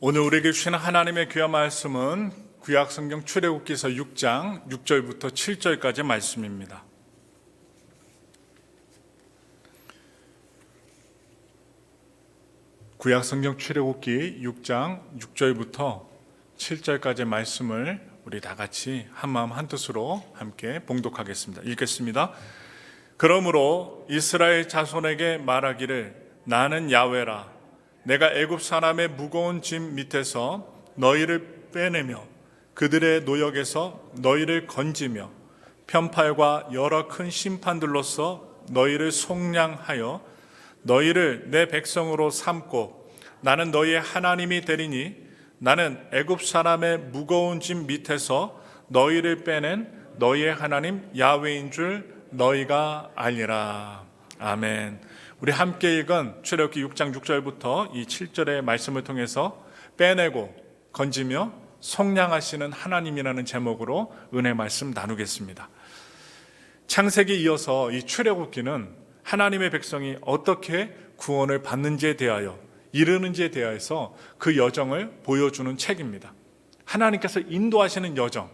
오늘 우리에게 주시는 하나님의 귀한 말씀은 구약성경 출애굽기서 6장 6절부터 7절까지 말씀입니다. 구약성경 출애굽기 6장 6절부터 7절까지 말씀을 우리 다 같이 한마음 한뜻으로 함께 봉독하겠습니다. 읽겠습니다. 그러므로 이스라엘 자손에게 말하기를 나는 야훼라 내가 애굽 사람의 무거운 짐 밑에서 너희를 빼내며 그들의 노역에서 너희를 건지며 편팔과 여러 큰 심판들로서 너희를 속량하여 너희를 내 백성으로 삼고 나는 너희의 하나님이 되리니 나는 애굽 사람의 무거운 짐 밑에서 너희를 빼낸 너희의 하나님 야훼인 줄 너희가 알리라. 아멘. 우리 함께 읽은 출애굽기 6장 6절부터 이 7절의 말씀을 통해서 빼내고 건지며 속량하시는 하나님이라는 제목으로 은혜 말씀 나누겠습니다. 창세기 이어서 이 출애굽기는 하나님의 백성이 어떻게 구원을 받는지에 대하여 이르는지에 대해서 그 여정을 보여주는 책입니다. 하나님께서 인도하시는 여정,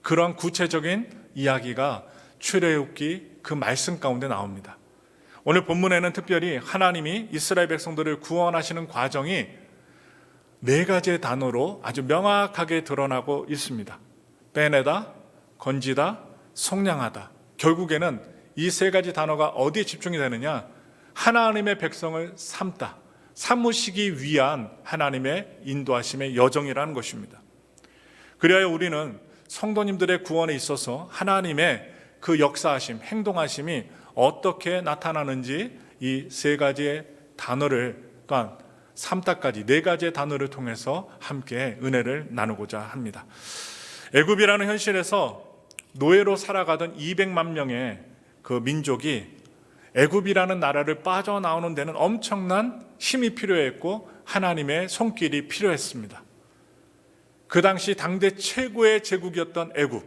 그런 구체적인 이야기가 출애굽기 그 말씀 가운데 나옵니다. 오늘 본문에는 특별히 하나님이 이스라엘 백성들을 구원하시는 과정이 네 가지의 단어로 아주 명확하게 드러나고 있습니다. 빼내다, 건지다, 속량하다. 결국에는 이 세 가지 단어가 어디에 집중이 되느냐? 하나님의 백성을 삼으시기 위한 하나님의 인도하심의 여정이라는 것입니다. 그리하여 우리는 성도님들의 구원에 있어서 하나님의 그 역사하심, 행동하심이 어떻게 나타나는지 이 세 가지의 단어를 또한 삼다까지 네 가지의 단어를 통해서 함께 은혜를 나누고자 합니다. 애굽이라는 현실에서 노예로 살아가던 200만 명의 그 민족이 애굽이라는 나라를 빠져나오는 데는 엄청난 힘이 필요했고 하나님의 손길이 필요했습니다. 그 당시 당대 최고의 제국이었던 애굽,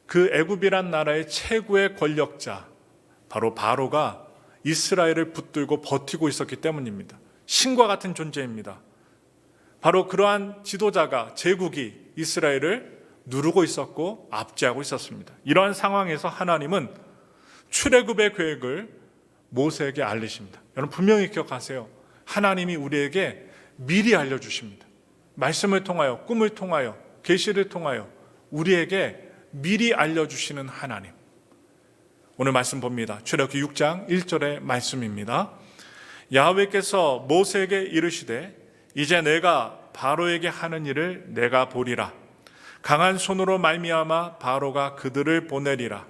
그 애굽이란 나라의 최고의 권력자 바로 바로가 이스라엘을 붙들고 버티고 있었기 때문입니다. 신과 같은 존재입니다. 바로 그러한 지도자가 제국이 이스라엘을 누르고 있었고 압제하고 있었습니다. 이러한 상황에서 하나님은 출애굽의 계획을 모세에게 알리십니다. 여러분 분명히 기억하세요. 하나님이 우리에게 미리 알려주십니다. 말씀을 통하여, 꿈을 통하여, 계시를 통하여 우리에게 미리 알려주시는 하나님. 오늘 말씀 봅니다. 출애굽기 6장 1절의 말씀입니다. 야훼께서 모세에게 이르시되 이제 내가 바로에게 하는 일을 내가 보리라. 강한 손으로 말미암아 바로가 그들을 보내리라.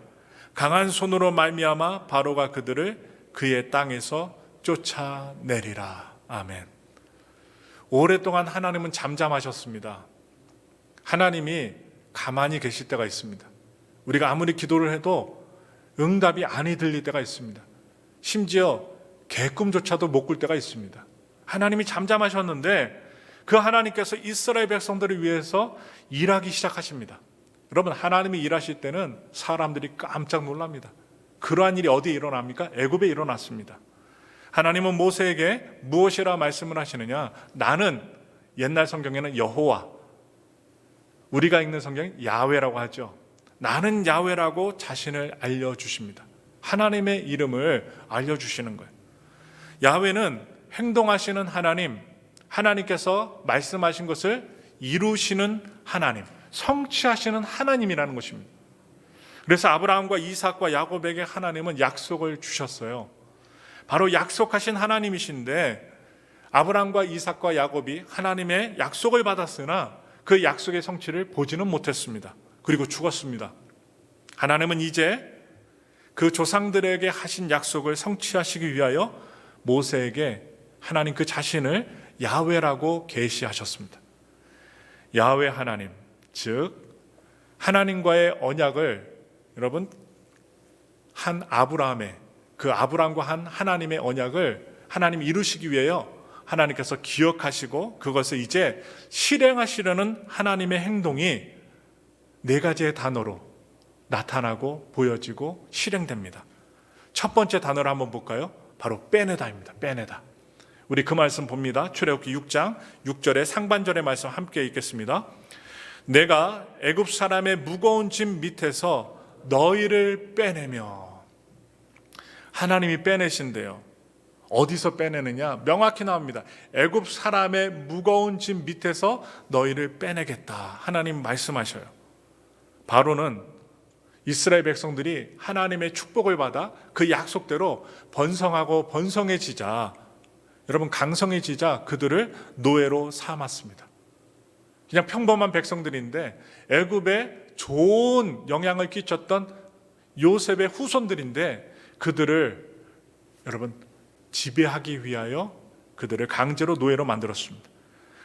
강한 손으로 말미암아 바로가 그들을 그의 땅에서 쫓아내리라. 아멘. 오랫동안 하나님은 잠잠하셨습니다. 하나님이 가만히 계실 때가 있습니다. 우리가 아무리 기도를 해도 응답이 아니 들릴 때가 있습니다. 심지어 개꿈조차도 못 꿀 때가 있습니다. 하나님이 잠잠하셨는데 그 하나님께서 이스라엘 백성들을 위해서 일하기 시작하십니다. 여러분 하나님이 일하실 때는 사람들이 깜짝 놀랍니다. 그러한 일이 어디에 일어납니까? 애굽에 일어났습니다. 하나님은 모세에게 무엇이라 말씀을 하시느냐? 나는 옛날 성경에는 여호와, 우리가 읽는 성경은 야훼라고 하죠. 나는 야훼라고 자신을 알려주십니다. 하나님의 이름을 알려주시는 거예요. 야훼는 행동하시는 하나님, 하나님께서 말씀하신 것을 이루시는 하나님, 성취하시는 하나님이라는 것입니다. 그래서 아브라함과 이삭과 야곱에게 하나님은 약속을 주셨어요. 바로 약속하신 하나님이신데 아브라함과 이삭과 야곱이 하나님의 약속을 받았으나 그 약속의 성취를 보지는 못했습니다. 그리고 죽었습니다. 하나님은 이제 그 조상들에게 하신 약속을 성취하시기 위하여 모세에게 하나님 그 자신을 야훼라고 계시하셨습니다. 야훼 하나님, 즉 하나님과의 언약을 여러분 한 아브라함의 그 아브라함과 한 하나님의 언약을 하나님이 이루시기 위하여 하나님께서 기억하시고 그것을 이제 실행하시려는 하나님의 행동이 네 가지의 단어로 나타나고 보여지고 실행됩니다. 첫 번째 단어를 한번 볼까요? 바로 빼내다입니다. 빼내다. 우리 그 말씀 봅니다. 출애굽기 6장 6절의 상반절의 말씀 함께 읽겠습니다. 내가 애굽 사람의 무거운 짐 밑에서 너희를 빼내며. 하나님이 빼내신대요. 어디서 빼내느냐? 명확히 나옵니다. 애굽 사람의 무거운 짐 밑에서 너희를 빼내겠다. 하나님 말씀하셔요. 바로는 이스라엘 백성들이 하나님의 축복을 받아 그 약속대로 번성하고 번성해지자, 여러분 강성해지자 그들을 노예로 삼았습니다. 그냥 평범한 백성들인데 애굽에 좋은 영향을 끼쳤던 요셉의 후손들인데 그들을 여러분 지배하기 위하여 그들을 강제로 노예로 만들었습니다.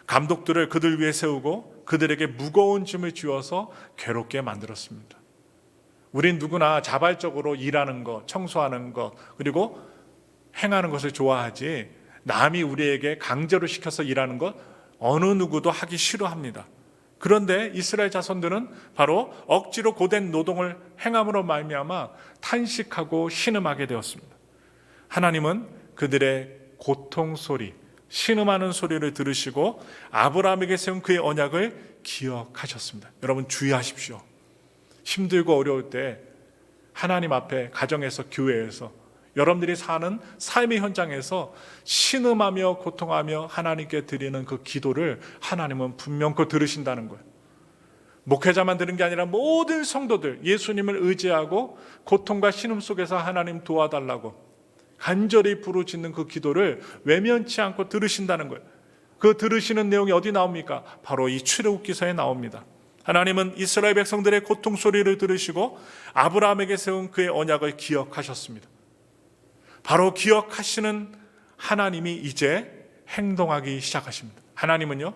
감독들을 그들 위에 세우고 그들에게 무거운 짐을 쥐어서 괴롭게 만들었습니다. 우린 누구나 자발적으로 일하는 것, 청소하는 것, 그리고 행하는 것을 좋아하지 남이 우리에게 강제로 시켜서 일하는 것 어느 누구도 하기 싫어합니다. 그런데 이스라엘 자손들은 바로 억지로 고된 노동을 행함으로 말미암아 탄식하고 신음하게 되었습니다. 하나님은 그들의 고통 소리, 신음하는 소리를 들으시고 아브라함에게 세운 그의 언약을 기억하셨습니다. 여러분 주의하십시오. 힘들고 어려울 때 하나님 앞에 가정에서 교회에서 여러분들이 사는 삶의 현장에서 신음하며 고통하며 하나님께 드리는 그 기도를 하나님은 분명코 들으신다는 거예요. 목회자만 들은 게 아니라 모든 성도들 예수님을 의지하고 고통과 신음 속에서 하나님 도와달라고 간절히 부르짖는 그 기도를 외면치 않고 들으신다는 거예요. 그 들으시는 내용이 어디 나옵니까? 바로 이 출애굽기서에 나옵니다. 하나님은 이스라엘 백성들의 고통 소리를 들으시고 아브라함에게 세운 그의 언약을 기억하셨습니다. 바로 기억하시는 하나님이 이제 행동하기 시작하십니다. 하나님은요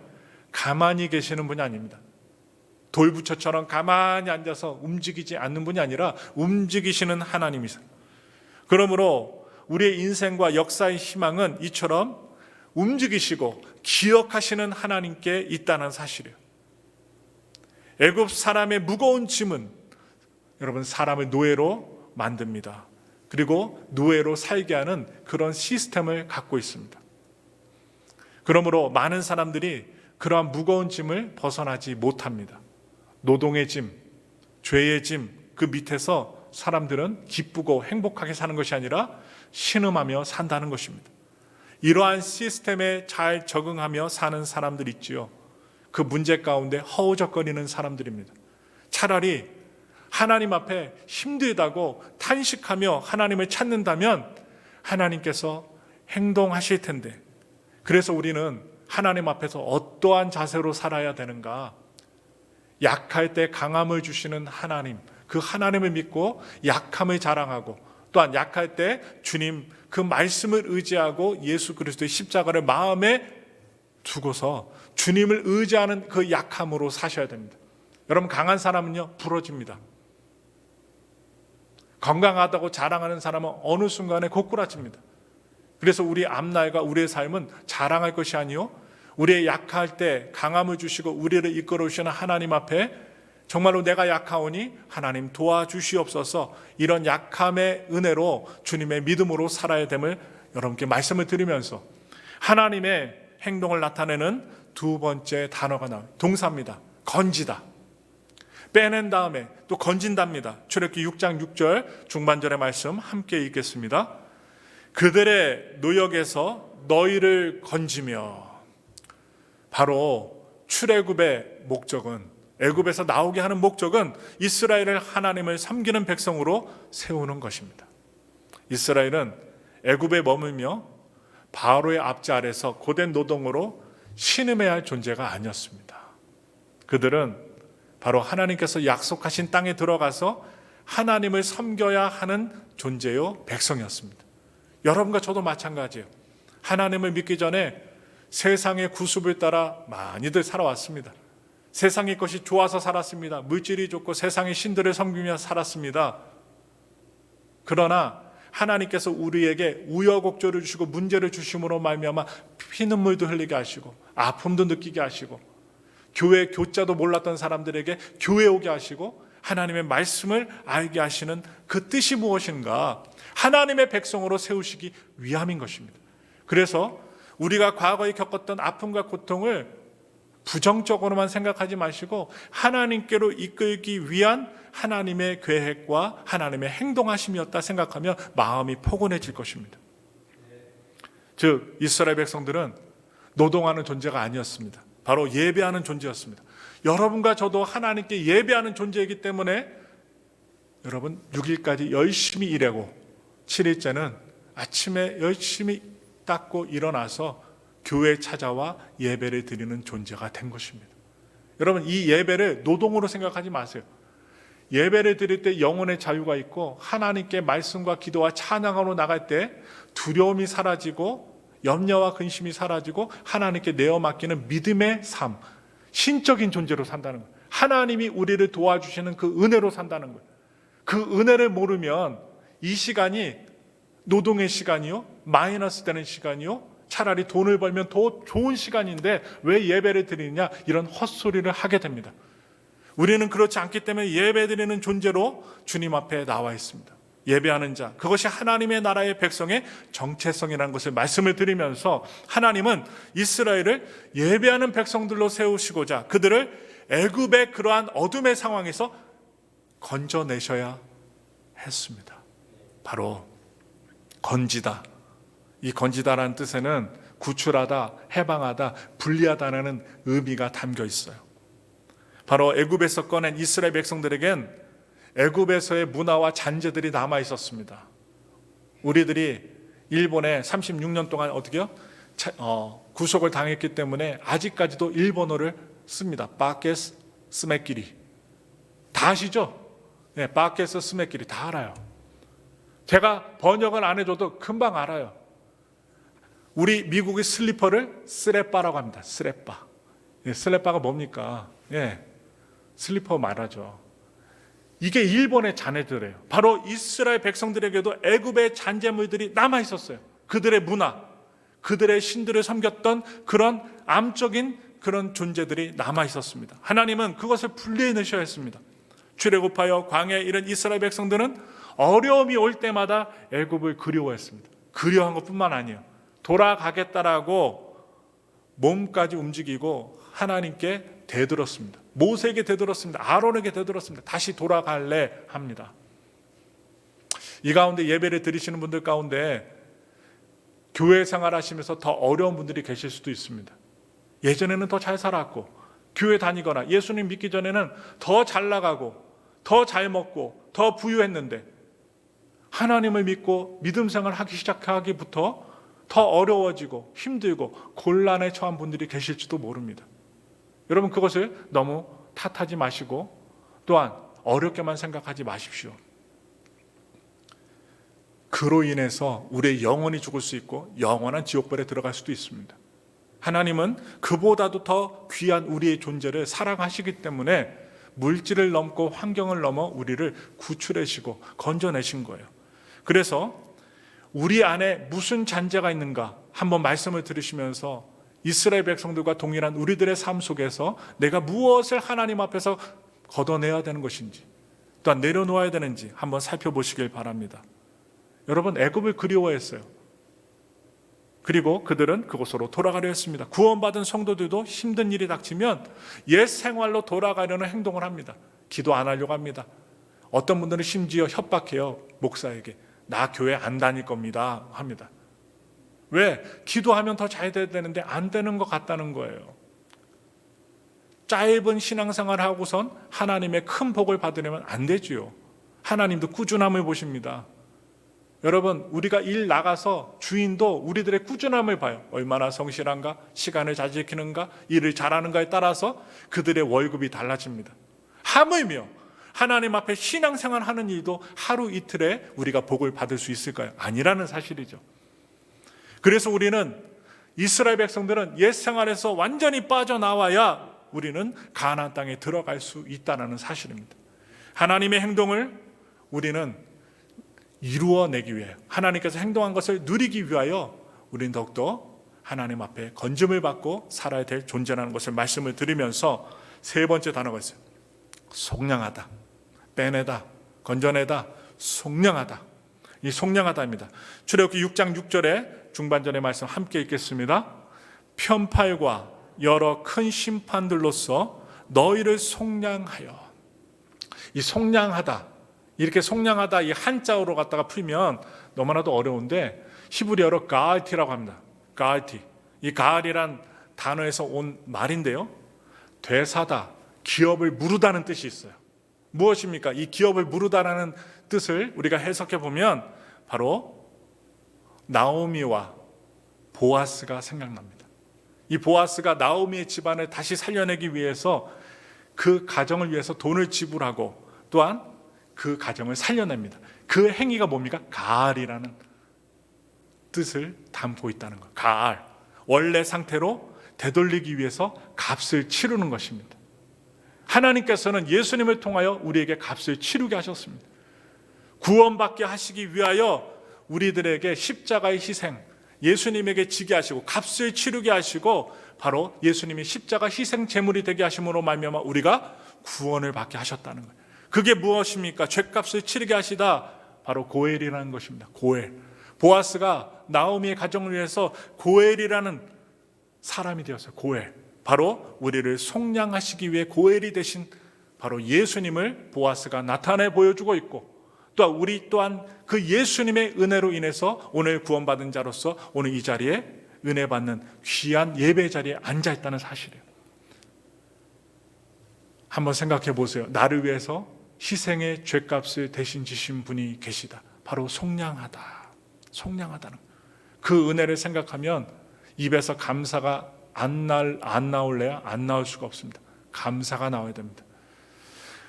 가만히 계시는 분이 아닙니다. 돌부처처럼 가만히 앉아서 움직이지 않는 분이 아니라 움직이시는 하나님이세요. 그러므로 우리의 인생과 역사의 희망은 이처럼 움직이시고 기억하시는 하나님께 있다는 사실이에요. 애굽 사람의 무거운 짐은 여러분 사람을 노예로 만듭니다. 그리고 노예로 살게 하는 그런 시스템을 갖고 있습니다. 그러므로 많은 사람들이 그러한 무거운 짐을 벗어나지 못합니다. 노동의 짐, 죄의 짐, 그 밑에서 사람들은 기쁘고 행복하게 사는 것이 아니라 신음하며 산다는 것입니다. 이러한 시스템에 잘 적응하며 사는 사람들 있지요. 그 문제 가운데 허우적거리는 사람들입니다. 차라리 하나님 앞에 힘들다고 탄식하며 하나님을 찾는다면 하나님께서 행동하실 텐데, 그래서 우리는 하나님 앞에서 어떠한 자세로 살아야 되는가? 약할 때 강함을 주시는 하나님, 그 하나님을 믿고 약함을 자랑하고, 또한 약할 때 주님 그 말씀을 의지하고 예수 그리스도의 십자가를 마음에 두고서 주님을 의지하는 그 약함으로 사셔야 됩니다. 여러분 강한 사람은요 부러집니다. 건강하다고 자랑하는 사람은 어느 순간에 고꾸라집니다. 그래서 우리 앞날과 우리의 삶은 자랑할 것이 아니요 우리의 약할 때 강함을 주시고 우리를 이끌어 주시는 하나님 앞에 정말로 내가 약하오니 하나님 도와주시옵소서, 이런 약함의 은혜로 주님의 믿음으로 살아야 됨을 여러분께 말씀을 드리면서 하나님의 행동을 나타내는 두 번째 단어가 나와요. 동사입니다. 건지다. 빼낸 다음에 또 건진답니다. 출애굽기 6장 6절 중반절의 말씀 함께 읽겠습니다. 그들의 노역에서 너희를 건지며. 바로 출애굽의 목적은, 애굽에서 나오게 하는 목적은 이스라엘을 하나님을 섬기는 백성으로 세우는 것입니다. 이스라엘은 애굽에 머물며 바로의 압제 아래서 고된 노동으로 신음해야 할 존재가 아니었습니다. 그들은 바로 하나님께서 약속하신 땅에 들어가서 하나님을 섬겨야 하는 존재요 백성이었습니다. 여러분과 저도 마찬가지예요. 하나님을 믿기 전에 세상의 구습을 따라 많이들 살아왔습니다. 세상의 것이 좋아서 살았습니다. 물질이 좋고 세상의 신들을 섬기며 살았습니다. 그러나 하나님께서 우리에게 우여곡절을 주시고 문제를 주심으로 말미암아 피눈물도 흘리게 하시고 아픔도 느끼게 하시고 교회 교자도 몰랐던 사람들에게 교회 오게 하시고 하나님의 말씀을 알게 하시는 그 뜻이 무엇인가? 하나님의 백성으로 세우시기 위함인 것입니다. 그래서 우리가 과거에 겪었던 아픔과 고통을 부정적으로만 생각하지 마시고 하나님께로 이끌기 위한 하나님의 계획과 하나님의 행동하심이었다 생각하며 마음이 포근해질 것입니다. 즉 이스라엘 백성들은 노동하는 존재가 아니었습니다. 바로 예배하는 존재였습니다. 여러분과 저도 하나님께 예배하는 존재이기 때문에 여러분 6일까지 열심히 일하고 7일째는 아침에 열심히 닦고 일어나서 교회에 찾아와 예배를 드리는 존재가 된 것입니다. 여러분 이 예배를 노동으로 생각하지 마세요. 예배를 드릴 때 영혼의 자유가 있고 하나님께 말씀과 기도와 찬양으로 나갈 때 두려움이 사라지고 염려와 근심이 사라지고 하나님께 내어 맡기는 믿음의 삶, 신적인 존재로 산다는 거예요. 하나님이 우리를 도와주시는 그 은혜로 산다는 거예요. 그 은혜를 모르면 이 시간이 노동의 시간이요, 마이너스 되는 시간이요, 차라리 돈을 벌면 더 좋은 시간인데 왜 예배를 드리느냐, 이런 헛소리를 하게 됩니다. 우리는 그렇지 않기 때문에 예배드리는 존재로 주님 앞에 나와 있습니다. 예배하는 자, 그것이 하나님의 나라의 백성의 정체성이라는 것을 말씀을 드리면서 하나님은 이스라엘을 예배하는 백성들로 세우시고자 그들을 애굽의 그러한 어둠의 상황에서 건져내셔야 했습니다. 바로 건지다. 이 건지다라는 뜻에는 구출하다, 해방하다, 분리하다라는 의미가 담겨 있어요. 바로 애굽에서 꺼낸 이스라엘 백성들에겐 애굽에서의 문화와 잔재들이 남아 있었습니다. 우리들이 일본에 36년 동안 어떻게요? 구속을 당했기 때문에 아직까지도 일본어를 씁니다. 바케스 스메끼리 다 아시죠? 네, 바케스 스메끼리 다 알아요. 제가 번역을 안 해줘도 금방 알아요. 우리 미국의 슬리퍼를 스레빠라고 합니다. 스레빠. 예, 스레빠가 뭡니까? 예, 슬리퍼 말하죠. 이게 일본의 잔해들이에요. 바로 이스라엘 백성들에게도 애굽의 잔재물들이 남아 있었어요. 그들의 문화, 그들의 신들을 섬겼던 그런 암적인 그런 존재들이 남아 있었습니다. 하나님은 그것을 분리해내셔야 했습니다. 출애굽하여 광야에 이른 이스라엘 백성들은 어려움이 올 때마다 애굽을 그리워했습니다. 그리워한 것뿐만 아니에요. 돌아가겠다라고 몸까지 움직이고 하나님께 대들었습니다. 모세에게 대들었습니다. 아론에게 대들었습니다. 다시 돌아갈래 합니다. 이 가운데 예배를 드리시는 분들 가운데 교회 생활하시면서 더 어려운 분들이 계실 수도 있습니다. 예전에는 더 잘 살았고 교회 다니거나 예수님 믿기 전에는 더 잘 나가고 더 잘 먹고 더 부유했는데 하나님을 믿고 믿음 생활을 하기 시작하기부터 더 어려워지고 힘들고 곤란에 처한 분들이 계실지도 모릅니다. 여러분 그것을 너무 탓하지 마시고 또한 어렵게만 생각하지 마십시오. 그로 인해서 우리의 영혼이 죽을 수 있고 영원한 지옥불에 들어갈 수도 있습니다. 하나님은 그보다도 더 귀한 우리의 존재를 사랑하시기 때문에 물질을 넘고 환경을 넘어 우리를 구출하시고 건져내신 거예요. 그래서 우리 안에 무슨 잔재가 있는가 한번 말씀을 들으시면서 이스라엘 백성들과 동일한 우리들의 삶 속에서 내가 무엇을 하나님 앞에서 걷어내야 되는 것인지 또한 내려놓아야 되는지 한번 살펴보시길 바랍니다. 여러분 애굽을 그리워했어요. 그리고 그들은 그곳으로 돌아가려 했습니다. 구원받은 성도들도 힘든 일이 닥치면 옛 생활로 돌아가려는 행동을 합니다. 기도 안 하려고 합니다. 어떤 분들은 심지어 협박해요. 목사에게 나 교회 안 다닐 겁니다 합니다. 왜? 기도하면 더 잘 돼야 되는데 안 되는 것 같다는 거예요. 짧은 신앙생활 하고선 하나님의 큰 복을 받으려면 안 되지요. 하나님도 꾸준함을 보십니다. 여러분 우리가 일 나가서 주인도 우리들의 꾸준함을 봐요. 얼마나 성실한가, 시간을 잘 지키는가, 일을 잘하는가에 따라서 그들의 월급이 달라집니다. 하물며 하나님 앞에 신앙생활하는 일도 하루 이틀에 우리가 복을 받을 수 있을까요? 아니라는 사실이죠. 그래서 우리는 이스라엘 백성들은 옛 생활에서 완전히 빠져나와야 우리는 가나안 땅에 들어갈 수 있다는 사실입니다. 하나님의 행동을 우리는 이루어내기 위해 하나님께서 행동한 것을 누리기 위하여 우리는 더욱더 하나님 앞에 건짐을 받고 살아야 될 존재라는 것을 말씀을 드리면서 세 번째 단어가 있어요. 속량하다, 빼내다, 건져내다, 속량하다. 이 속량하다입니다. 출애굽기 6장 6절에 중반절의 말씀 함께 읽겠습니다. 편팔과 여러 큰 심판들로서 너희를 속량하여. 이 속량하다, 이렇게 속량하다 이 한자어로 갖다가 풀면 너무나도 어려운데 히브리어로 가알티라고 합니다. 가알티. 이 가알이란 단어에서 온 말인데요, 되사다, 기업을 무르다는 뜻이 있어요. 무엇입니까? 이 기업을 무르다라는 뜻을 우리가 해석해 보면 바로 나오미와 보아스가 생각납니다. 이 보아스가 나오미의 집안을 다시 살려내기 위해서 그 가정을 위해서 돈을 지불하고 또한 그 가정을 살려냅니다. 그 행위가 뭡니까? 가알이라는 뜻을 담고 있다는 것. 가알, 원래 상태로 되돌리기 위해서 값을 치르는 것입니다. 하나님께서는 예수님을 통하여 우리에게 값을 치르게 하셨습니다. 구원받게 하시기 위하여 우리들에게 십자가의 희생, 예수님에게 지게 하시고 값을 치르게 하시고 바로 예수님이 십자가 희생 제물이 되게 하심으로 말미암아 우리가 구원을 받게 하셨다는 거예요. 그게 무엇입니까? 죄값을 치르게 하시다, 바로 고엘이라는 것입니다. 고엘. 보아스가 나오미의 가정을 위해서 고엘이라는 사람이 되었어요. 고엘. 바로 우리를 속량하시기 위해 고엘이 되신 바로 예수님을 보아스가 나타내 보여주고 있고, 또 우리 또한 그 예수님의 은혜로 인해서 오늘 구원받은 자로서 오늘 이 자리에 은혜 받는 귀한 예배 자리에 앉아 있다는 사실이에요. 한번 생각해 보세요. 나를 위해서 희생의 죄값을 대신 지신 분이 계시다. 바로 속량하다. 속량하다는 그 은혜를 생각하면 입에서 감사가 안 나올래야 안 나올 수가 없습니다. 감사가 나와야 됩니다.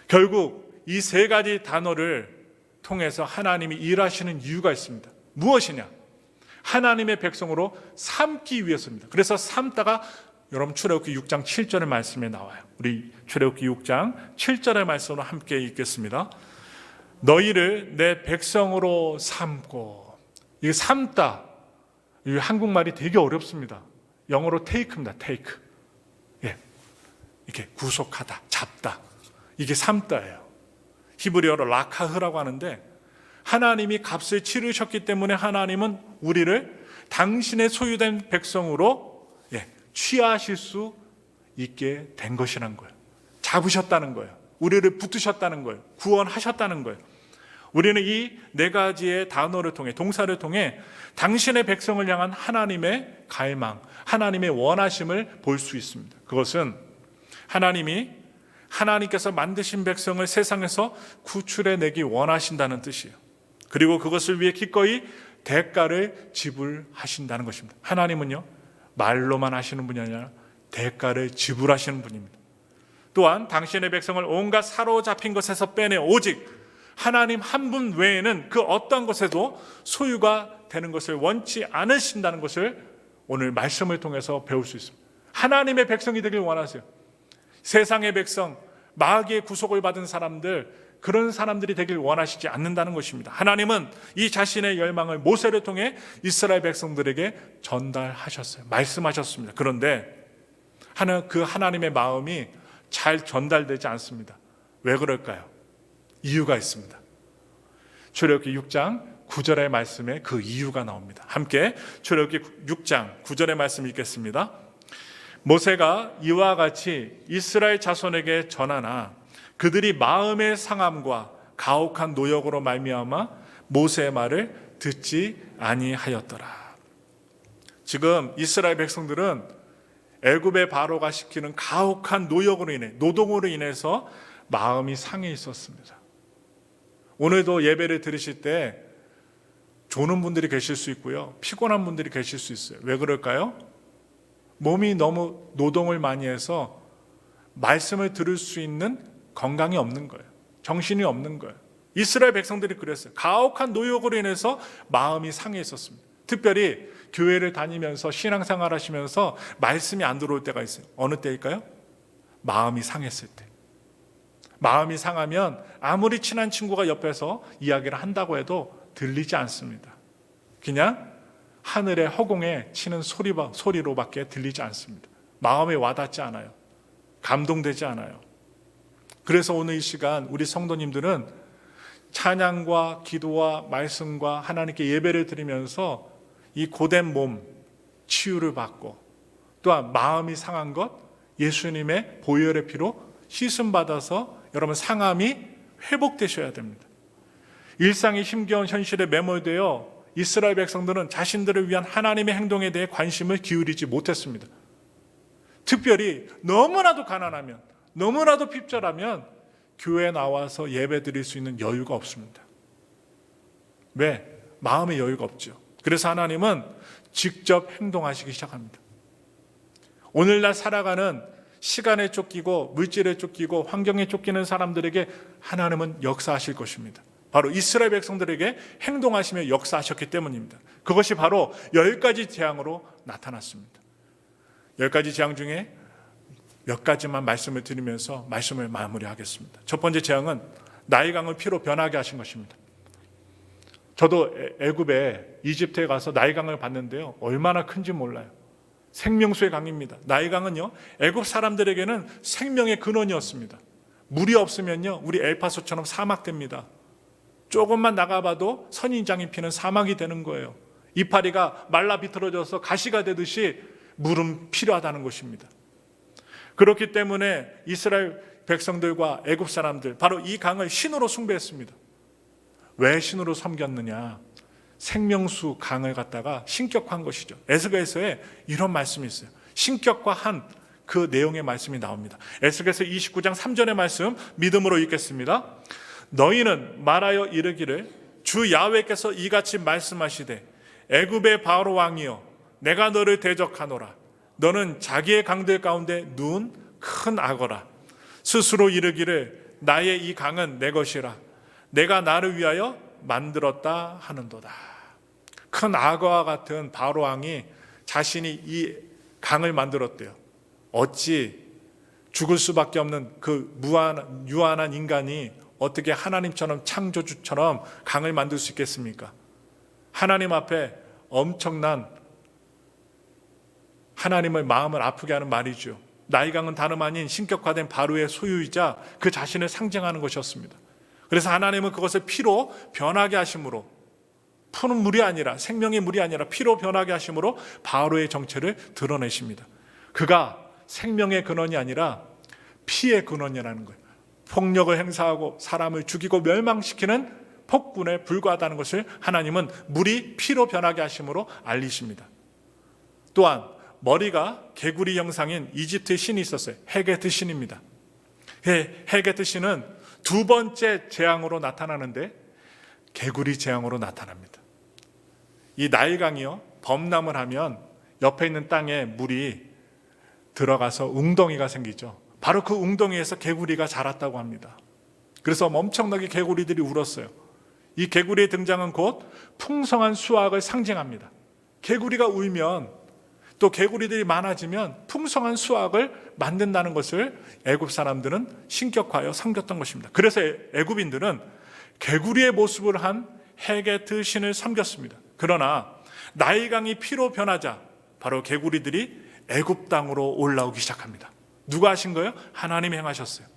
결국 이 세 가지 단어를 통해서 하나님이 일하시는 이유가 있습니다. 무엇이냐? 하나님의 백성으로 삼기 위해서입니다. 그래서 삼다가 여러분 출애굽기 6장 7절의 말씀에 나와요. 우리 출애굽기 6장 7절의 말씀으로 함께 읽겠습니다. 너희를 내 백성으로 삼고. 이 삼다, 이 한국말이 되게 어렵습니다. 영어로 take입니다. take. 예, 이렇게 구속하다, 잡다. 이게 삼다예요. 히브리어로 라카흐라고 하는데, 하나님이 값을 치르셨기 때문에 하나님은 우리를 당신의 소유된 백성으로 취하실 수 있게 된 것이란 거예요. 잡으셨다는 거예요. 우리를 붙드셨다는 거예요. 구원하셨다는 거예요. 우리는 이 네 가지의 단어를 통해, 동사를 통해 당신의 백성을 향한 하나님의 갈망, 하나님의 원하심을 볼 수 있습니다. 그것은 하나님께서 만드신 백성을 세상에서 구출해내기 원하신다는 뜻이에요. 그리고 그것을 위해 기꺼이 대가를 지불하신다는 것입니다. 하나님은요, 말로만 하시는 분이 아니라 대가를 지불하시는 분입니다. 또한 당신의 백성을 온갖 사로잡힌 것에서 빼내 오직 하나님 한 분 외에는 그 어떤 것에도 소유가 되는 것을 원치 않으신다는 것을 오늘 말씀을 통해서 배울 수 있습니다. 하나님의 백성이 되길 원하세요. 세상의 백성, 마귀의 구속을 받은 사람들, 그런 사람들이 되길 원하시지 않는다는 것입니다. 하나님은 이 자신의 열망을 모세를 통해 이스라엘 백성들에게 전달하셨어요. 말씀하셨습니다. 그런데 그 하나님의 마음이 잘 전달되지 않습니다. 왜 그럴까요? 이유가 있습니다. 출애굽기 6장 9절의 말씀에 그 이유가 나옵니다. 함께 출애굽기 6장 9절의 말씀 읽겠습니다. 모세가 이와 같이 이스라엘 자손에게 전하나 그들이 마음의 상함과 가혹한 노역으로 말미암아 모세의 말을 듣지 아니하였더라. 지금 이스라엘 백성들은 애굽의 바로가 시키는 가혹한 노역으로 인해, 노동으로 인해서 마음이 상해 있었습니다. 오늘도 예배를 들으실 때 조는 분들이 계실 수 있고요, 피곤한 분들이 계실 수 있어요. 왜 그럴까요? 몸이 너무 노동을 많이 해서 말씀을 들을 수 있는 건강이 없는 거예요. 정신이 없는 거예요. 이스라엘 백성들이 그랬어요. 가혹한 노역으로 인해서 마음이 상해 있었습니다. 특별히 교회를 다니면서 신앙생활 하시면서 말씀이 안 들어올 때가 있어요. 어느 때일까요? 마음이 상했을 때. 마음이 상하면 아무리 친한 친구가 옆에서 이야기를 한다고 해도 들리지 않습니다. 그냥 하늘의 허공에 치는 소리로밖에 들리지 않습니다. 마음에 와닿지 않아요. 감동되지 않아요. 그래서 오늘 이 시간 우리 성도님들은 찬양과 기도와 말씀과 하나님께 예배를 드리면서 이 고된 몸 치유를 받고, 또한 마음이 상한 것 예수님의 보혈의 피로 씻음 받아서 여러분 상함이 회복되셔야 됩니다. 일상이 힘겨운 현실에 매몰되어 이스라엘 백성들은 자신들을 위한 하나님의 행동에 대해 관심을 기울이지 못했습니다. 특별히 너무나도 가난하면, 너무나도 핍절하면 교회에 나와서 예배 드릴 수 있는 여유가 없습니다. 왜? 마음의 여유가 없죠. 그래서 하나님은 직접 행동하시기 시작합니다. 오늘날 살아가는 시간에 쫓기고 물질에 쫓기고 환경에 쫓기는 사람들에게 하나님은 역사하실 것입니다. 바로 이스라엘 백성들에게 행동하시며 역사하셨기 때문입니다. 그것이 바로 10가지 재앙으로 나타났습니다. 10가지 재앙 중에 몇 가지만 말씀을 드리면서 말씀을 마무리하겠습니다. 첫 번째 재앙은 나일강을 피로 변하게 하신 것입니다. 저도 애굽에 이집트에 가서 나일강을 봤는데요, 얼마나 큰지 몰라요. 생명수의 강입니다. 나일강은요, 애굽 사람들에게는 생명의 근원이었습니다. 물이 없으면요, 우리 엘파소처럼 사막됩니다. 조금만 나가봐도 선인장이 피는 사막이 되는 거예요. 이파리가 말라 비틀어져서 가시가 되듯이 물은 필요하다는 것입니다. 그렇기 때문에 이스라엘 백성들과 애굽 사람들, 바로 이 강을 신으로 숭배했습니다. 왜 신으로 섬겼느냐? 생명수 강을 갖다가 신격화한 것이죠. 에스겔서에 이런 말씀이 있어요. 신격화한 그 내용의 말씀이 나옵니다. 에스겔서 29장 3절의 말씀 믿음으로 읽겠습니다. 너희는 말하여 이르기를 주 야훼께서 이같이 말씀하시되 애굽의 바로 왕이여 내가 너를 대적하노라. 너는 자기의 강들 가운데 누운 큰 악어라. 스스로 이르기를 나의 이 강은 내 것이라. 내가 나를 위하여 만들었다 하는도다. 큰 악어와 같은 바로 왕이 자신이 이 강을 만들었대요. 어찌 죽을 수밖에 없는 그 유한한 인간이 어떻게 하나님처럼 창조주처럼 강을 만들 수 있겠습니까? 하나님 앞에 엄청난 하나님의 마음을 아프게 하는 말이죠. 나일강은 다름 아닌 신격화된 바로의 소유이자 그 자신을 상징하는 것이었습니다. 그래서 하나님은 그것을 피로 변하게 하심으로, 푸는 물이 아니라, 생명의 물이 아니라 피로 변하게 하심으로 바로의 정체를 드러내십니다. 그가 생명의 근원이 아니라 피의 근원이라는 거예요. 폭력을 행사하고 사람을 죽이고 멸망시키는 폭군에 불과하다는 것을 하나님은 물이 피로 변하게 하심으로 알리십니다. 또한 머리가 개구리 형상인 이집트의 신이 있었어요. 헤게트 신입니다. 헤게트 신은 두 번째 재앙으로 나타나는데 개구리 재앙으로 나타납니다. 이 나일강이요, 범람을 하면 옆에 있는 땅에 물이 들어가서 웅덩이가 생기죠. 바로 그 웅덩이에서 개구리가 자랐다고 합니다. 그래서 엄청나게 개구리들이 울었어요. 이 개구리의 등장은 곧 풍성한 수확을 상징합니다. 개구리가 울면, 또 개구리들이 많아지면 풍성한 수확을 만든다는 것을 애굽 사람들은 신격화하여 섬겼던 것입니다. 그래서 애굽인들은 개구리의 모습을 한 헤게트 신을 섬겼습니다. 그러나 나일강이 피로 변하자 바로 개구리들이 애굽 땅으로 올라오기 시작합니다. 누가 하신 거예요? 하나님이 행하셨어요.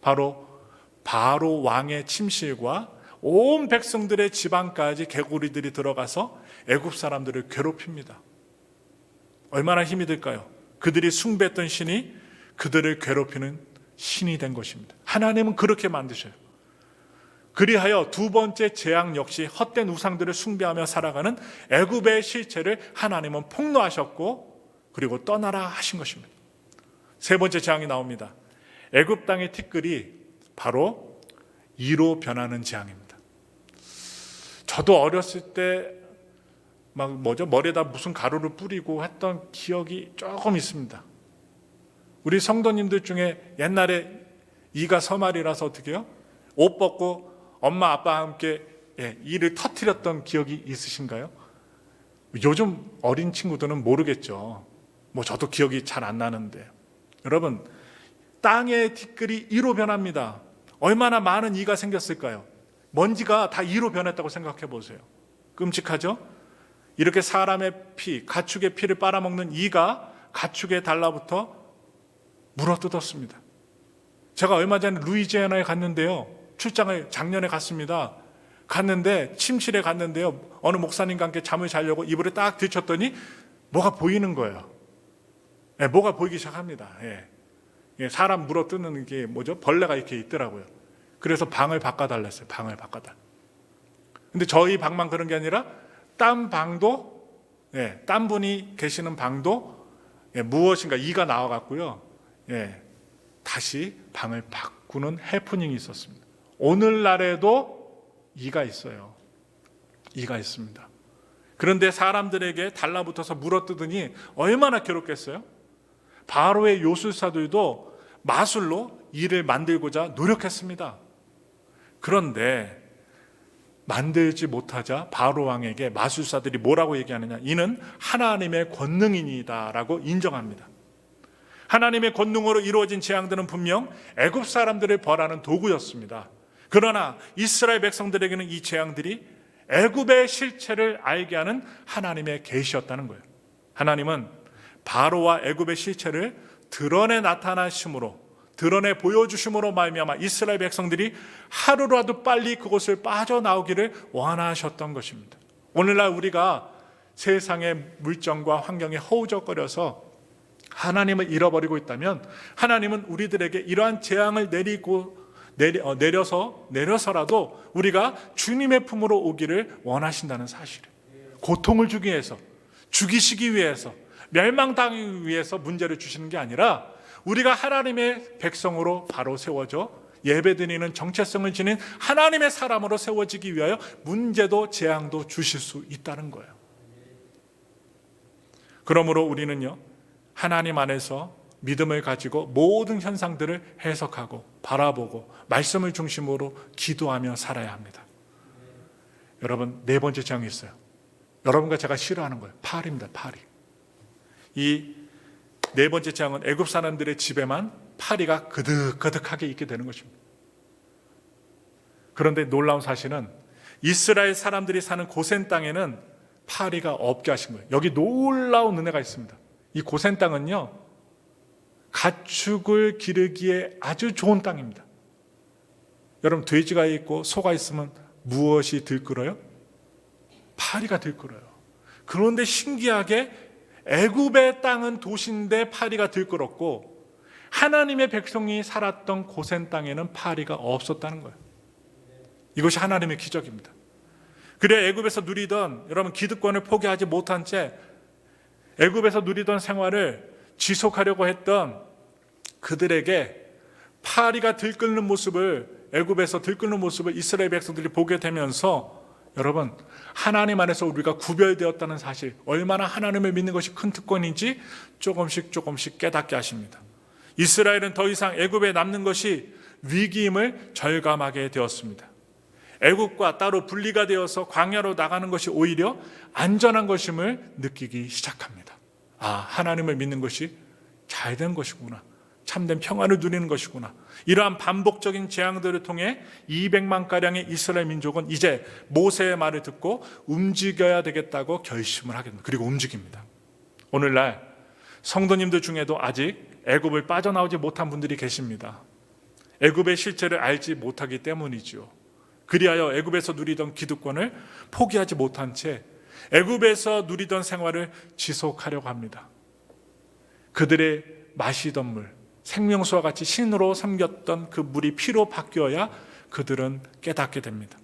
바로 왕의 침실과 온 백성들의 지방까지 개구리들이 들어가서 애굽 사람들을 괴롭힙니다. 얼마나 힘이 들까요? 그들이 숭배했던 신이 그들을 괴롭히는 신이 된 것입니다. 하나님은 그렇게 만드셔요. 그리하여 두 번째 재앙 역시 헛된 우상들을 숭배하며 살아가는 애굽의 실체를 하나님은 폭로하셨고 그리고 떠나라 하신 것입니다. 세 번째 재앙이 나옵니다. 애굽 땅의 티끌이 바로 이로 변하는 재앙입니다. 저도 어렸을 때 머리에다 무슨 가루를 뿌리고 했던 기억이 조금 있습니다. 우리 성도님들 중에 옛날에 이가 서말이라서 어떻게 해요? 옷 벗고 엄마 아빠와 함께 이를 터뜨렸던 기억이 있으신가요? 요즘 어린 친구들은 모르겠죠. 저도 기억이 잘 안 나는데. 여러분, 땅의 티끌이 이로 변합니다. 얼마나 많은 이가 생겼을까요? 먼지가 다 이로 변했다고 생각해 보세요. 끔찍하죠? 이렇게 사람의 피, 가축의 피를 빨아먹는 이가 가축에 달라붙어 물어뜯었습니다. 제가 얼마 전에 루이지애나에 갔는데요. 출장을 작년에 갔습니다. 갔는데 침실에 갔는데요. 어느 목사님과 함께 잠을 자려고 이불에 딱 들쳤더니 뭐가 보이는 거예요. 예, 뭐가 보이기 시작합니다. 예, 사람 물어뜯는 게 뭐죠? 벌레가 이렇게 있더라고요. 그래서 방을 바꿔달랬어요. 방을 바꿔달라. 근데 저희 방만 그런 게 아니라 딴 방도, 딴 분이 계시는 방도 무엇인가 이가 나와갖고요. 다시 방을 바꾸는 해프닝이 있었습니다. 오늘날에도 이가 있어요. 이가 있습니다. 그런데 사람들에게 달라붙어서 물어뜯으니 얼마나 괴롭겠어요? 바로의 요술사들도 마술로 이를 만들고자 노력했습니다. 그런데 만들지 못하자 바로 왕에게 마술사들이 뭐라고 얘기하느냐? 이는 하나님의 권능이니이다 라고 인정합니다. 하나님의 권능으로 이루어진 재앙들은 분명 애굽 사람들을 벌하는 도구였습니다. 그러나 이스라엘 백성들에게는 이 재앙들이 애굽의 실체를 알게 하는 하나님의 계시였다는 거예요. 하나님은 바로와 애굽의 실체를 드러내 나타나심으로, 드러내 보여주심으로 말미암아 이스라엘 백성들이 하루라도 빨리 그곳을 빠져나오기를 원하셨던 것입니다. 오늘날 우리가 세상의 물정과 환경에 허우적거려서 하나님을 잃어버리고 있다면 하나님은 우리들에게 이러한 재앙을 내려서라도 우리가 주님의 품으로 오기를 원하신다는 사실을, 고통을 주기 위해서, 죽이시기 위해서, 멸망당하기 위해서 문제를 주시는 게 아니라 우리가 하나님의 백성으로 바로 세워져 예배드리는 정체성을 지닌 하나님의 사람으로 세워지기 위하여 문제도 재앙도 주실 수 있다는 거예요. 그러므로 우리는요, 하나님 안에서 믿음을 가지고 모든 현상들을 해석하고 바라보고 말씀을 중심으로 기도하며 살아야 합니다. 여러분, 네 번째 재앙이 있어요. 여러분과 제가 싫어하는 거예요. 파리입니다. 파리. 이 네 번째 재앙은 애굽 사람들의 집에만 파리가 그득그득하게 있게 되는 것입니다. 그런데 놀라운 사실은 이스라엘 사람들이 사는 고센 땅에는 파리가 없게 하신 거예요. 여기 놀라운 은혜가 있습니다. 이 고센 땅은요, 가축을 기르기에 아주 좋은 땅입니다. 여러분, 돼지가 있고 소가 있으면 무엇이 들끓어요? 파리가 들끓어요. 그런데 신기하게 애굽의 땅은 도시인데 파리가 들끓었고 하나님의 백성이 살았던 고센 땅에는 파리가 없었다는 거예요. 이것이 하나님의 기적입니다. 그래 애굽에서 누리던, 여러분, 기득권을 포기하지 못한 채 애굽에서 누리던 생활을 지속하려고 했던 그들에게 파리가 들끓는 모습을, 애굽에서 들끓는 모습을 이스라엘 백성들이 보게 되면서 여러분, 하나님 안에서 우리가 구별되었다는 사실, 얼마나 하나님을 믿는 것이 큰 특권인지 조금씩 깨닫게 하십니다. 이스라엘은 더 이상 애굽에 남는 것이 위기임을 절감하게 되었습니다. 애굽과 따로 분리가 되어서 광야로 나가는 것이 오히려 안전한 것임을 느끼기 시작합니다. 아, 하나님을 믿는 것이 잘된 것이구나, 참된 평안을 누리는 것이구나. 이러한 반복적인 재앙들을 통해 200만가량의 이스라엘 민족은 이제 모세의 말을 듣고 움직여야 되겠다고 결심을 하게 됩니다. 그리고 움직입니다. 오늘날 성도님들 중에도 아직 애굽을 빠져나오지 못한 분들이 계십니다. 애굽의 실체를 알지 못하기 때문이죠. 그리하여 애굽에서 누리던 기득권을 포기하지 못한 채 애굽에서 누리던 생활을 지속하려고 합니다. 그들의 마시던 물, 생명수와 같이 신으로 섬겼던 그 물이 피로 바뀌어야 그들은 깨닫게 됩니다.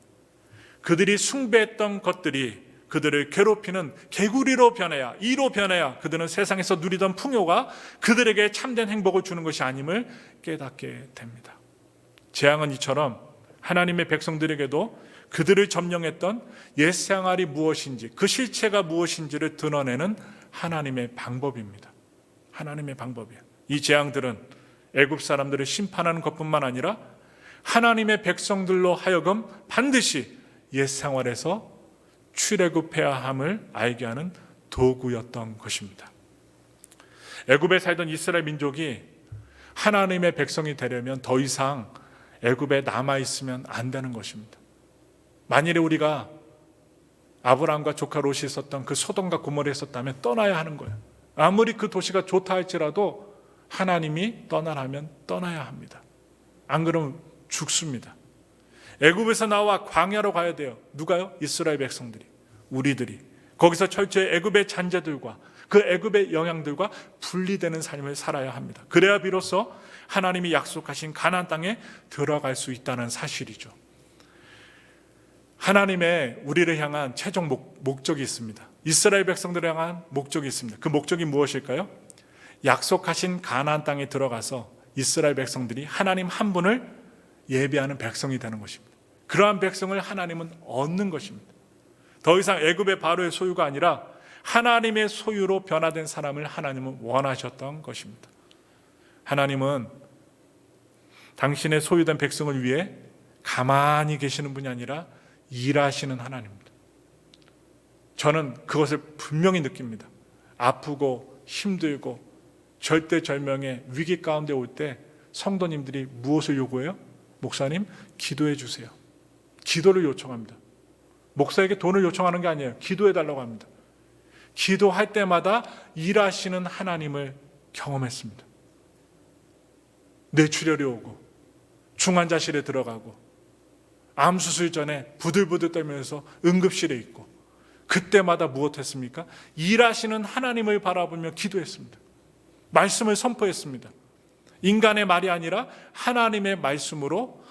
그들이 숭배했던 것들이 그들을 괴롭히는 개구리로 변해야, 이로 변해야 그들은 세상에서 누리던 풍요가 그들에게 참된 행복을 주는 것이 아님을 깨닫게 됩니다. 재앙은 이처럼 하나님의 백성들에게도 그들을 점령했던 옛 생활이 무엇인지, 그 실체가 무엇인지를 드러내는 하나님의 방법입니다. 하나님의 방법이에요. 이 재앙들은 애굽 사람들을 심판하는 것뿐만 아니라 하나님의 백성들로 하여금 반드시 옛 생활에서 출애굽해야 함을 알게 하는 도구였던 것입니다. 애굽에 살던 이스라엘 민족이 하나님의 백성이 되려면 더 이상 애굽에 남아있으면 안 되는 것입니다. 만일에 우리가 아브라함과 조카 롯이 있었던 그 소돔과 고모라에 있었다면 떠나야 하는 거예요. 아무리 그 도시가 좋다 할지라도 하나님이 떠나라면 떠나야 합니다. 안 그러면 죽습니다. 애굽에서 나와 광야로 가야 돼요. 누가요? 이스라엘 백성들이, 우리들이. 거기서 철저히 애굽의 잔재들과 그 애굽의 영향들과 분리되는 삶을 살아야 합니다. 그래야 비로소 하나님이 약속하신 가나안 땅에 들어갈 수 있다는 사실이죠. 하나님의 우리를 향한 최종 목적이 있습니다. 이스라엘 백성들을 향한 목적이 있습니다. 그 목적이 무엇일까요? 약속하신 가나안 땅에 들어가서 이스라엘 백성들이 하나님 한 분을 예배하는 백성이 되는 것입니다. 그러한 백성을 하나님은 얻는 것입니다. 더 이상 애굽의 바로의 소유가 아니라 하나님의 소유로 변화된 사람을 하나님은 원하셨던 것입니다. 하나님은 당신의 소유된 백성을 위해 가만히 계시는 분이 아니라 일하시는 하나님입니다. 저는 그것을 분명히 느낍니다. 아프고 힘들고 절대절명의 위기 가운데 올 때 성도님들이 무엇을 요구해요? 목사님, 기도해 주세요. 기도를 요청합니다. 목사에게 돈을 요청하는 게 아니에요. 기도해 달라고 합니다. 기도할 때마다 일하시는 하나님을 경험했습니다. 뇌출혈이 오고 중환자실에 들어가고 암수술 전에 부들부들 떨면서 응급실에 있고, 그때마다 무엇했습니까? 일하시는 하나님을 바라보며 기도했습니다. 말씀을 선포했습니다. 인간의 말이 아니라 하나님의 말씀으로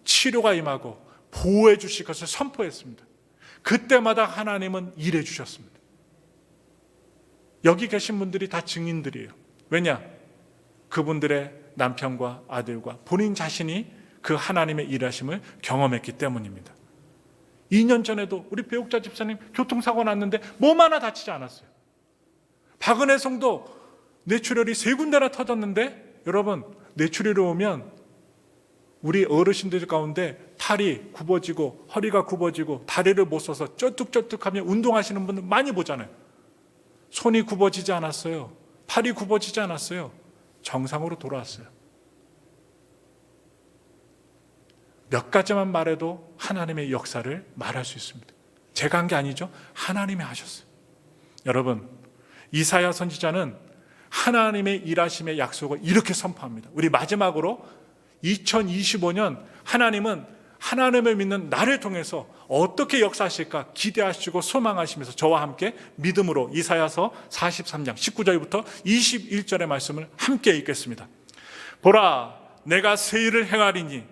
치료가 임하고 보호해 주실 것을 선포했습니다. 그때마다 하나님은 일해 주셨습니다. 여기 계신 분들이 다 증인들이에요. 왜냐? 그분들의 남편과 아들과 본인 자신이 그 하나님의 일하심을 경험했기 때문입니다. 2년 전에도 우리 배옥자 집사님 교통사고 났는데 몸 하나 다치지 않았어요. 박은혜 성도 뇌출혈이 3군데나 터졌는데, 여러분, 뇌출혈이 오면 우리 어르신들 가운데 팔이 굽어지고 허리가 굽어지고 다리를 못 써서 쩔뚝쩔뚝하며 운동하시는 분들 많이 보잖아요. 손이 굽어지지 않았어요. 팔이 굽어지지 않았어요. 정상으로 돌아왔어요. 몇 가지만 말해도 하나님의 역사를 말할 수 있습니다. 제가 한 게 아니죠. 하나님이 하셨어요. 여러분, 이사야 선지자는 하나님의 일하심의 약속을 이렇게 선포합니다. 우리 마지막으로 2025년 하나님은 하나님을 믿는 나를 통해서 어떻게 역사하실까 기대하시고 소망하시면서 저와 함께 믿음으로 이사야서 43장 19절부터 21절의 말씀을 함께 읽겠습니다. 보라, 내가 새 일을 행하리니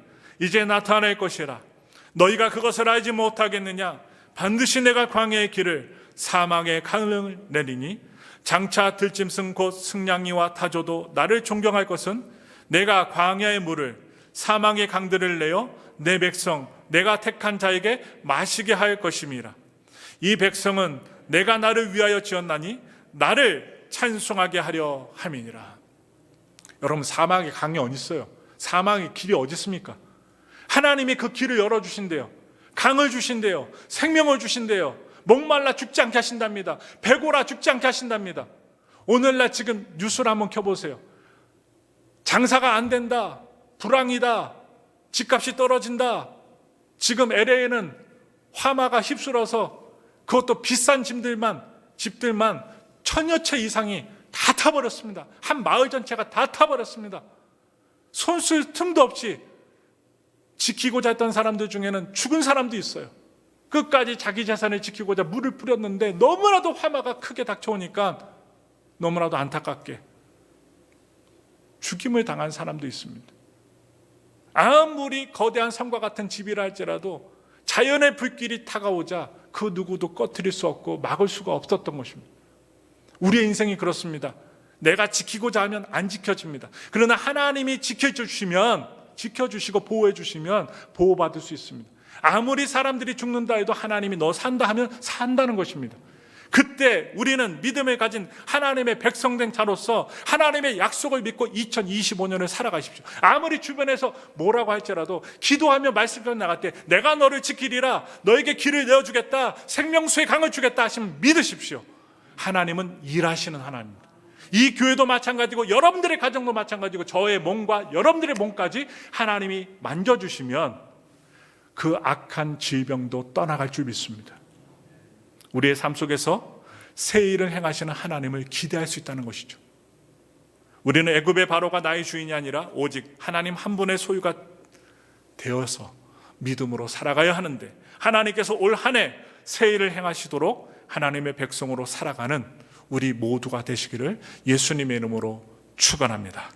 이제 나타낼 것이라. 너희가 그것을 알지 못하겠느냐? 반드시 내가 광야의 길을 사막의 강을 내리니 장차 들짐승 곧 승냥이와 타조도 나를 존경할 것은 내가 광야의 물을 사막의 강들을 내어 내 백성 내가 택한 자에게 마시게 할 것임이라. 이 백성은 내가 나를 위하여 지었나니 나를 찬송하게 하려 함이니라. 여러분, 사막의 강이 어디 있어요? 사막의 길이 어디 있습니까? 하나님이 그 길을 열어주신대요. 강을 주신대요. 생명을 주신대요. 목말라 죽지 않게 하신답니다. 배고라 죽지 않게 하신답니다. 오늘날 지금 뉴스를 한번 켜보세요. 장사가 안 된다, 불황이다, 집값이 떨어진다. 지금 LA에는 화마가 휩쓸어서 그것도 비싼 집들만 1000여 채 이상이 다 타버렸습니다. 한 마을 전체가 다 타버렸습니다. 손 쓸 틈도 없이 지키고자 했던 사람들 중에는 죽은 사람도 있어요. 끝까지 자기 재산을 지키고자 물을 뿌렸는데 너무나도 화마가 크게 닥쳐오니까 너무나도 안타깝게 죽임을 당한 사람도 있습니다. 아무리 거대한 성과 같은 집이라 할지라도 자연의 불길이 다가오자 그 누구도 꺼트릴 수 없고 막을 수가 없었던 것입니다. 우리의 인생이 그렇습니다. 내가 지키고자 하면 안 지켜집니다. 그러나 하나님이 지켜주시고 보호해 주시면 보호받을 수 있습니다. 아무리 사람들이 죽는다 해도 하나님이 너 산다 하면 산다는 것입니다. 그때 우리는 믿음을 가진 하나님의 백성된 자로서 하나님의 약속을 믿고 2025년을 살아가십시오. 아무리 주변에서 뭐라고 할지라도 기도하며 말씀을 나갈 때 내가 너를 지키리라, 너에게 길을 내어주겠다, 생명수의 강을 주겠다 하시면 믿으십시오. 하나님은 일하시는 하나님입니다. 이 교회도 마찬가지고 여러분들의 가정도 마찬가지고 저의 몸과 여러분들의 몸까지 하나님이 만져주시면 그 악한 질병도 떠나갈 줄 믿습니다. 우리의 삶 속에서 새 일을 행하시는 하나님을 기대할 수 있다는 것이죠. 우리는 애굽의 바로가 나의 주인이 아니라 오직 하나님 한 분의 소유가 되어서 믿음으로 살아가야 하는데, 하나님께서 올 한 해 새 일을 행하시도록 하나님의 백성으로 살아가는 우리 모두가 되시기를 예수님의 이름으로 축원합니다.